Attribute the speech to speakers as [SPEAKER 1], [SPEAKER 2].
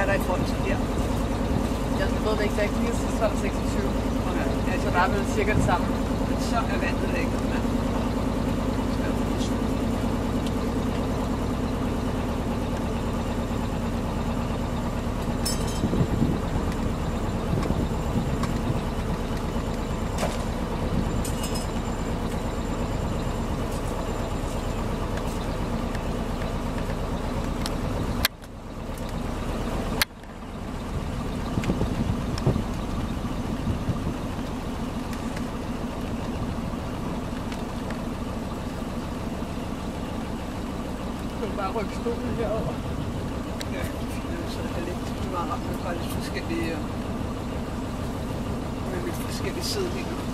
[SPEAKER 1] er der i forhold til her?
[SPEAKER 2] Jeg ved det ikke, så jeg kigger sidst var der 26.
[SPEAKER 1] Okay. Ja,
[SPEAKER 2] Så der er vel cirka det samme.
[SPEAKER 1] Men så er vandet lækkert, mand.
[SPEAKER 2] Du kan bare rykke stolen herover.
[SPEAKER 1] Ja, så er det lidt meget rart, at man har lidt forskellige, med lidt forskellige sidevinkler.